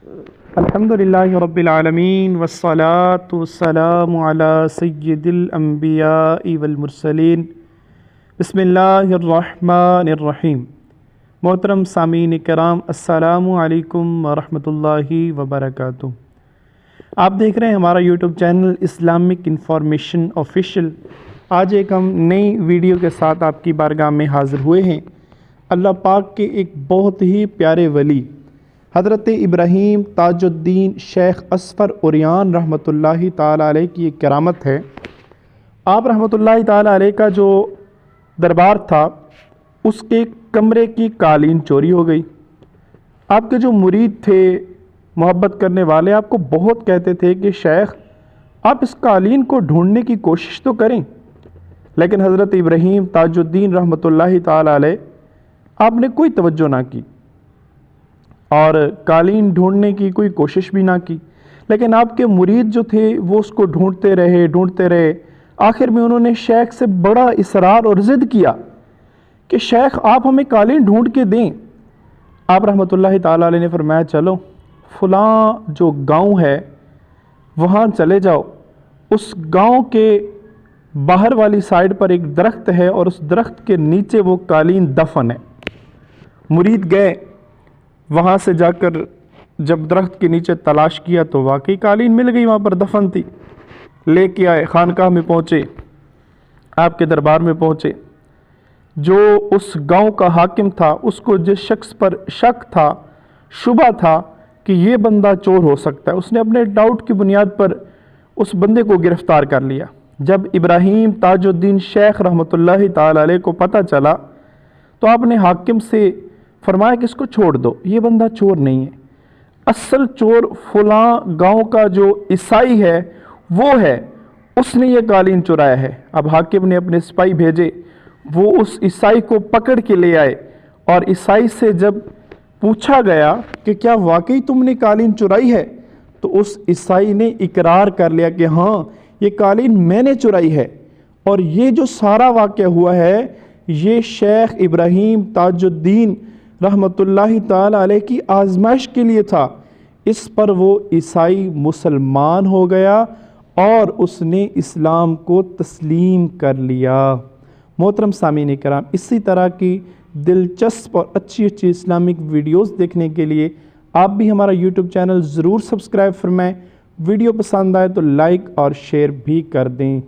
الحمدللہ رب العالمین والصلاة والسلام علی سید الانبیاء والمرسلین بسم اللہ الرحمن الرحیم۔ محترم سامعین کرام، السلام علیکم ورحمۃ اللہ وبرکاتہ۔ آپ دیکھ رہے ہیں ہمارا YouTube channel Islamic information official. آج ایک ہم نئی ویڈیو کے ساتھ آپ کی بارگاہ میں حاضر ہوئے ہیں۔ اللہ پاک کے ایک بہت ہی پیارے ولی حضرت ابراہیم تاج الدین شیخ اصفر عریان رحمۃ اللہ تعالیٰ علیہ کی ایک کرامت ہے۔ آپ رحمۃ اللہ تعالیٰ علیہ کا جو دربار تھا، اس کے کمرے کی قالین چوری ہو گئی۔ آپ کے جو مرید تھے، محبت کرنے والے، آپ کو بہت کہتے تھے کہ شیخ آپ اس قالین کو ڈھونڈنے کی کوشش تو کریں، لیکن حضرت ابراہیم تاج الدین رحمۃ اللہ تعالیٰ علیہ آپ نے کوئی توجہ نہ کی اور قالین ڈھونڈنے کی کوئی کوشش بھی نہ کی۔ لیکن آپ کے مرید جو تھے وہ اس کو ڈھونڈتے رہے۔ آخر میں انہوں نے شیخ سے بڑا اصرار اور ضد کیا کہ شیخ آپ ہمیں قالین ڈھونڈ کے دیں۔ آپ رحمۃ اللہ تعالیٰ علیہ نے فرمایا چلو فلاں جو گاؤں ہے وہاں چلے جاؤ، اس گاؤں کے باہر والی سائڈ پر ایک درخت ہے اور اس درخت کے نیچے وہ قالین دفن ہے۔ مرید گئے، وہاں سے جا کر جب درخت کے نیچے تلاش کیا تو واقعی قالین مل گئی، وہاں پر دفن تھی۔ لے کے آئے، خانقاہ میں پہنچے، آپ کے دربار میں پہنچے۔ جو اس گاؤں کا حاکم تھا، اس کو جس شخص پر شک تھا، شبہ تھا کہ یہ بندہ چور ہو سکتا ہے، اس نے اپنے ڈاؤٹ کی بنیاد پر اس بندے کو گرفتار کر لیا۔ جب ابراہیم تاج الدین شیخ رحمۃ اللہ تعالیٰ علیہ کو پتہ چلا تو آپ نے حاکم سے فرمایا کہ اس کو چھوڑ دو، یہ بندہ چور نہیں ہے، اصل چور فلاں گاؤں کا جو عیسائی ہے وہ ہے، اس نے یہ قالین چرایا ہے۔ اب حاکم نے اپنے سپاہی بھیجے، وہ اس عیسائی کو پکڑ کے لے آئے اور عیسائی سے جب پوچھا گیا کہ کیا واقعی تم نے قالین چرائی ہے، تو اس عیسائی نے اقرار کر لیا کہ ہاں یہ قالین میں نے چرائی ہے، اور یہ جو سارا واقعہ ہوا ہے یہ شیخ ابراہیم تاج الدین رحمۃ اللہ تعالیٰ علیہ کی آزمائش کے لیے تھا۔ اس پر وہ عیسائی مسلمان ہو گیا اور اس نے اسلام کو تسلیم کر لیا۔ محترم سامعین کرام، اسی طرح کی دلچسپ اور اچھی اسلامک ویڈیوز دیکھنے کے لیے آپ بھی ہمارا یوٹیوب چینل ضرور سبسکرائب فرمائیں۔ ویڈیو پسند آئے تو لائک اور شیئر بھی کر دیں۔